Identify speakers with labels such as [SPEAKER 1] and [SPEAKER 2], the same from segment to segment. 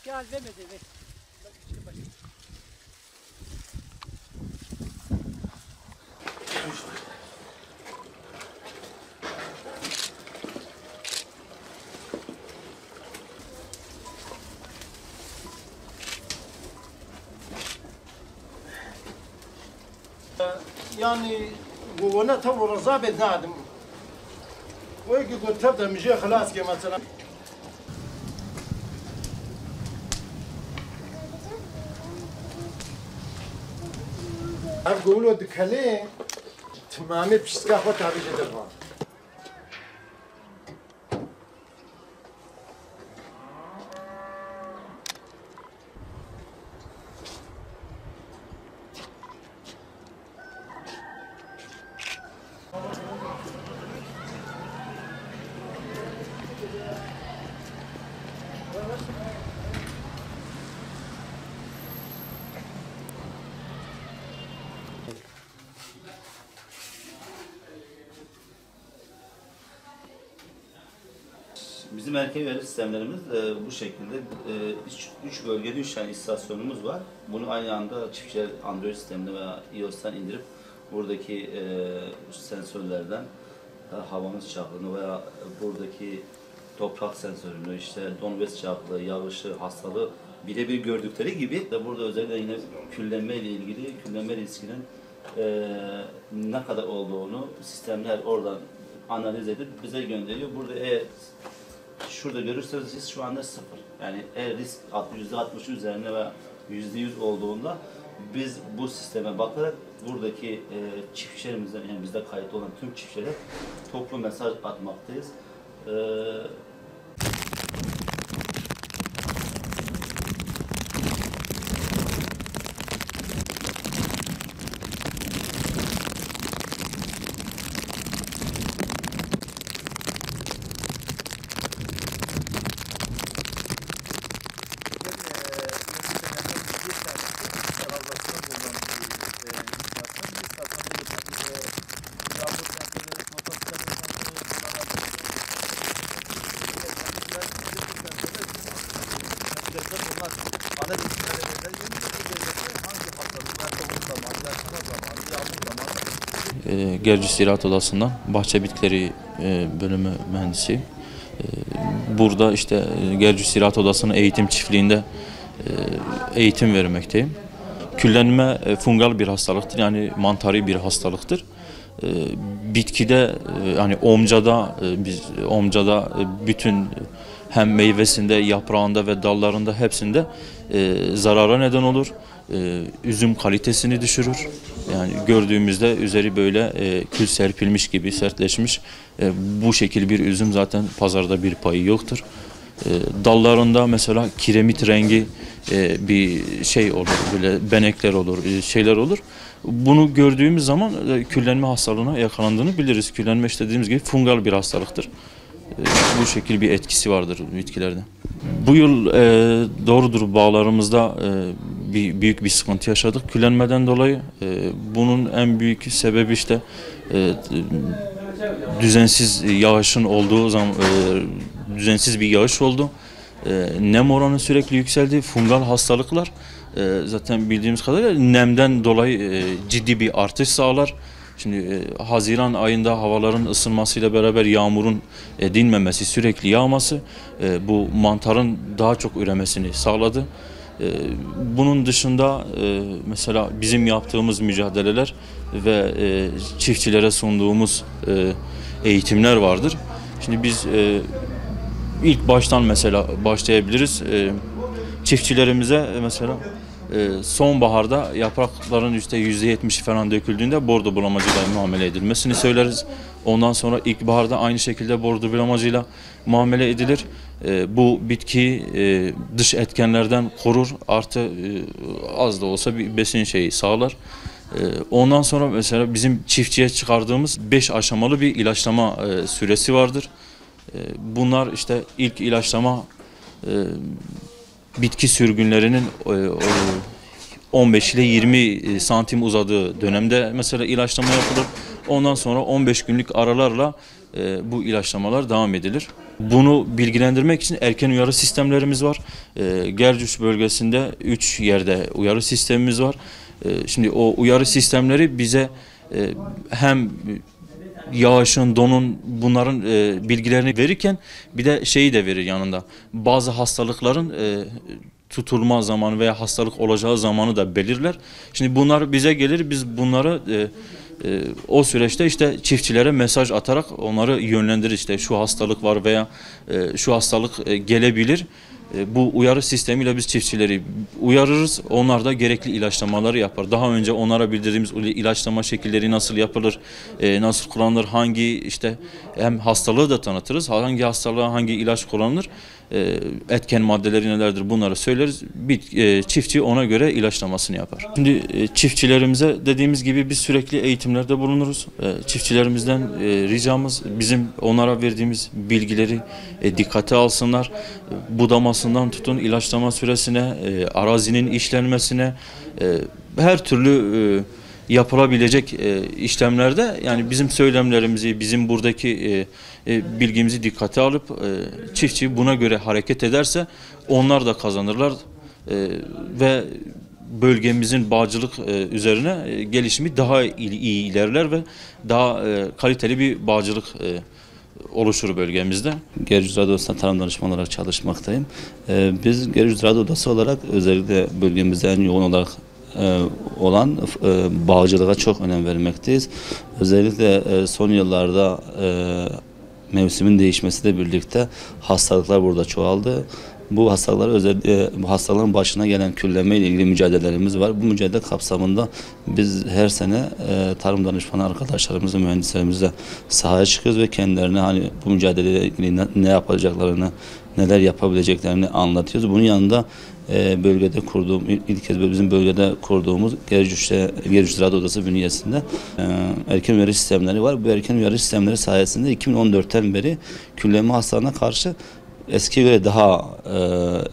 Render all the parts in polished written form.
[SPEAKER 1] Gel demedi.
[SPEAKER 2] يعني وانا تو رزابة نادم ويجي قلت تبدا مجي خلاص كي مثلا أقولوا دكالين تمامي بشتكا خوتها بيجي درها
[SPEAKER 3] Bizim erken uyarı sistemlerimiz bu şekilde. 3 bölgede 3 tane istasyonumuz var. Bunu aynı anda çiftçiler Android sisteminde veya iOS'tan indirip buradaki sensörlerden havanın sıcaklığını veya buradaki toprak sensörünü, işte don ve sıcaklığı, yağışı, hastalığı birebir gördükleri gibi de burada özellikle yine küllenme ile ilgili küllenme riskinin ne kadar olduğunu sistemler oradan analiz edip bize gönderiyor. Burada şurada görürseniz risk şu anda 0. Yani eğer risk %60 üzerine ve %100 olduğunda biz bu sisteme bakarak buradaki çiftçilerimizden, yani bizde kayıtlı olan tüm çiftçilere toplu mesaj atmaktayız.
[SPEAKER 4] Gercü Ziraat Odası'ndan bahçe bitkileri bölümü mühendisiyim. Burada işte Gercü Ziraat Odası'nın eğitim çiftliğinde eğitim vermekteyim. Küllenme fungal bir hastalıktır, yani mantari bir hastalıktır. Bitkide yani omcada bütün hem meyvesinde, yaprağında ve dallarında hepsinde zarara neden olur. Üzüm kalitesini düşürür. Yani gördüğümüzde üzeri böyle kül serpilmiş gibi sertleşmiş. Bu şekil bir üzüm zaten pazarda bir payı yoktur. Dallarında mesela kiremit rengi bir şey olur, böyle benekler olur, şeyler olur. Bunu gördüğümüz zaman küllenme hastalığına yakalandığını biliriz. Küllenme işte dediğimiz gibi fungal bir hastalıktır. Bu şekil bir etkisi vardır bitkilerde. Bu yıl doğrudur bağlarımızda büyük bir sıkıntı yaşadık küllenmeden dolayı. Bunun en büyük sebebi işte düzensiz yağışın olduğu zaman düzensiz bir yağış oldu. Nem oranı sürekli yükseldi. Fungal hastalıklar zaten bildiğimiz kadarıyla nemden dolayı ciddi bir artış sağlar. Şimdi Haziran ayında havaların ısınmasıyla beraber yağmurun dinmemesi, sürekli yağması bu mantarın daha çok üremesini sağladı. Bunun dışında mesela bizim yaptığımız mücadeleler ve çiftçilere sunduğumuz eğitimler vardır. Şimdi biz ilk baştan mesela başlayabiliriz. Çiftçilerimize mesela sonbaharda yaprakların %70'i falan döküldüğünde bordo bulamacıyla muamele edilmesini söyleriz. Ondan sonra ilkbaharda aynı şekilde bordo bulamacıyla muamele edilir. Bu bitkiyi dış etkenlerden korur, artı az da olsa bir besin şeyi sağlar. Ondan sonra mesela bizim çiftçiye çıkardığımız 5 aşamalı bir ilaçlama süresi vardır. Bunlar işte ilk ilaçlama bitki sürgünlerinin 15 ile 20 santim uzadığı dönemde mesela ilaçlama yapılır. Ondan sonra 15 günlük aralarla bu ilaçlamalar devam edilir. Bunu bilgilendirmek için erken uyarı sistemlerimiz var. Gercüş bölgesinde 3 yerde uyarı sistemimiz var. Şimdi o uyarı sistemleri bize hem yağışın, donun, bunların bilgilerini verirken bir de şeyi de verir yanında. Bazı hastalıkların tutulma zamanı veya hastalık olacağı zamanı da belirler. Şimdi bunlar bize gelir, biz bunları o süreçte işte çiftçilere mesaj atarak onları yönlendirir. İşte şu hastalık var veya şu hastalık gelebilir. Bu uyarı sistemiyle biz çiftçileri uyarırız. Onlar da gerekli ilaçlamaları yapar. Daha önce onlara bildirdiğimiz ilaçlama şekilleri nasıl yapılır, nasıl kullanılır, hangi işte hem hastalığı da tanıtırız. Hangi hastalığa hangi ilaç kullanılır, etken maddeleri nelerdir bunları söyleriz. Çiftçi ona göre ilaçlamasını yapar. Şimdi çiftçilerimize dediğimiz gibi biz sürekli eğitimlerde bulunuruz. Çiftçilerimizden ricamız bizim onlara verdiğimiz bilgileri dikkate alsınlar. Budamasından tutun ilaçlama süresine, arazinin işlenmesine, her türlü yapılabilecek işlemlerde yani bizim söylemlerimizi, bizim buradaki bilgimizi dikkate alıp çiftçi buna göre hareket ederse onlar da kazanırlar ve bölgemizin bağcılık üzerine gelişimi daha iyi ilerler ve daha kaliteli bir bağcılık oluşur bölgemizde.
[SPEAKER 3] Gercüş Ziraat Odası'nda tarım danışmanı olarak çalışmaktayım. Biz Gercüş Ziraat Odası olarak özellikle bölgemizde en yoğun olarak olan bağcılığa çok önem vermekteyiz. Özellikle son yıllarda mevsimin değişmesiyle birlikte hastalıklar burada çoğaldı. Bu hastalıklar özellikle bu hastaların başına gelen külleme ile ilgili mücadelelerimiz var. Bu mücadele kapsamında biz her sene tarım danışmanı arkadaşlarımızla, mühendislerimizle sahaya çıkıyoruz ve kendilerine hani bu mücadeleyle ilgili ne yapacaklarını, neler yapabileceklerini anlatıyoruz. Bunun yanında bölgede ilk kez bizim bölgede kurduğumuz Gercüş Ziraat Odası bünyesinde erken uyarı sistemleri var. Bu erken uyarı sistemleri sayesinde 2014'ten beri külleme hastalığına karşı eskiye göre daha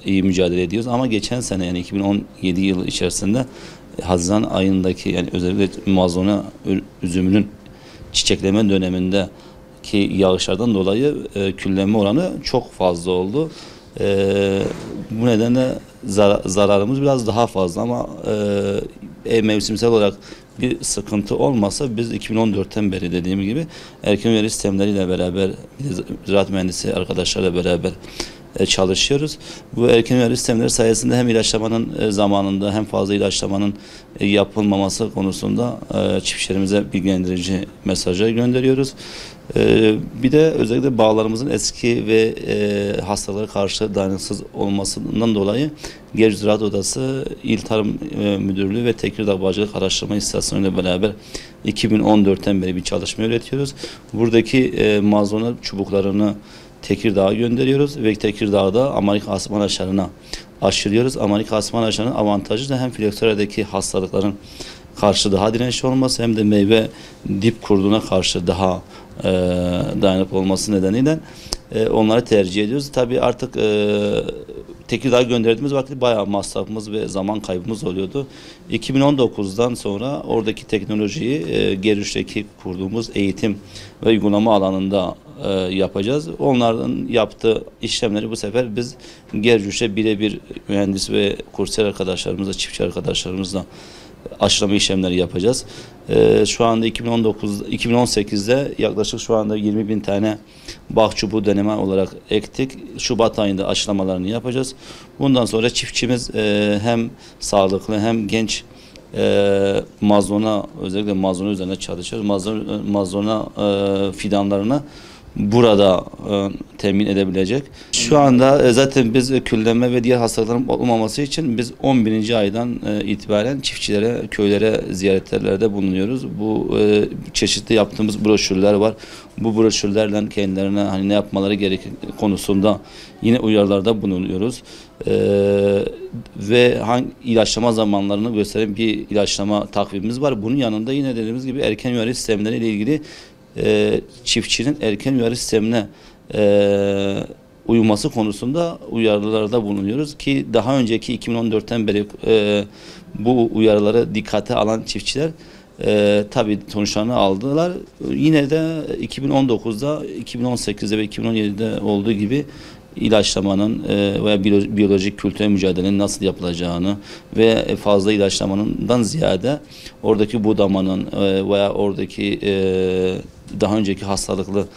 [SPEAKER 3] iyi mücadele ediyoruz ama geçen sene yani 2017 yılı içerisinde Haziran ayındaki yani özellikle Amazona üzümünün çiçekleme dönemindeki yağışlardan dolayı külleme oranı çok fazla oldu. Bu nedenle zararımız biraz daha fazla ama mevsimsel olarak bir sıkıntı olmasa biz 2014'ten beri dediğim gibi erken uyarı sistemleriyle beraber ziraat mühendisi arkadaşlarla beraber çalışıyoruz. Bu erken uyarı sistemleri sayesinde hem ilaçlamanın zamanında hem fazla ilaçlamanın yapılmaması konusunda çiftçilerimize bilgilendirici mesajlar gönderiyoruz. Bir de özellikle bağlarımızın eski ve hastalara karşı dayanıksız olmasından dolayı Gercüş Ziraat Odası İl Tarım Müdürlüğü ve Tekirdağ Bağcılık Araştırma İstasyonu ile beraber 2014'ten beri bir çalışma üretiyoruz. Buradaki malzone çubuklarını Tekirdağ'a gönderiyoruz ve Tekirdağ'da Amerika asman aşarına aşılıyoruz. Amerika asman aşarının avantajı da hem filokseradaki hastalıkların karşı daha dirençli olması hem de meyve dip kurduğuna karşı daha dayanıklı olması nedeniyle onları tercih ediyoruz. Tabii artık Tekirdağ'a gönderdiğimiz vakit bayağı masrafımız ve zaman kaybımız oluyordu. 2019'dan sonra oradaki teknolojiyi Gerüş'teki kurduğumuz eğitim ve uygulama alanında yapacağız. Onların yaptığı işlemleri bu sefer biz Gerüş'e birebir mühendis ve kursiyer arkadaşlarımızla, çiftçi arkadaşlarımızla aşılama işlemleri yapacağız. Şu anda 2018'de yaklaşık şu anda 20.000 tane bağ çubuğu deneme olarak ektik. Şubat ayında aşılamalarını yapacağız. Bundan sonra çiftçimiz hem sağlıklı hem genç mazlona, özellikle mazlona üzerine çalışıyor. Mazlona fidanlarını burada temin edebilecek. Şu anda zaten biz küllenme ve diğer hastalıkların olmaması için biz 11. aydan itibaren çiftçilere, köylere ziyaretlerde bulunuyoruz. Bu çeşitli yaptığımız broşürler var. Bu broşürlerle kendilerine hani ne yapmaları gerekir konusunda yine uyarılarda bulunuyoruz. Ve hangi ilaçlama zamanlarını gösteren bir ilaçlama takvimimiz var. Bunun yanında yine dediğimiz gibi erken uyarı sistemleriyle ilgili çiftçinin erken uyarı sistemine uyması konusunda uyarılarda bulunuyoruz ki daha önceki 2014'ten beri bu uyarıları dikkate alan çiftçiler tabii sonuçlarını aldılar. Yine de 2019'da, 2018'de ve 2017'de olduğu gibi ilaçlamanın veya biyolojik kültürel mücadelenin nasıl yapılacağını ve fazla ilaçlamanından ziyade oradaki budamanın veya oradaki daha önceki hastalıklı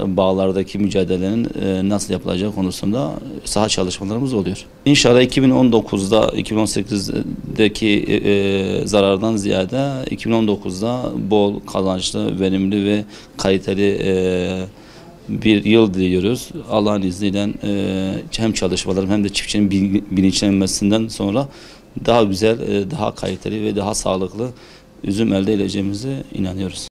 [SPEAKER 3] bağlardaki mücadelenin nasıl yapılacağı konusunda saha çalışmalarımız oluyor. İnşallah 2019'da, 2018'deki zarardan ziyade 2019'da bol kazançlı, verimli ve kaliteli bir yıl diliyoruz. Allah'ın izniyle hem çalışmalarım hem de çiftçinin bilinçlenmesinden sonra daha güzel, daha kaliteli ve daha sağlıklı üzüm elde edeceğimize inanıyoruz.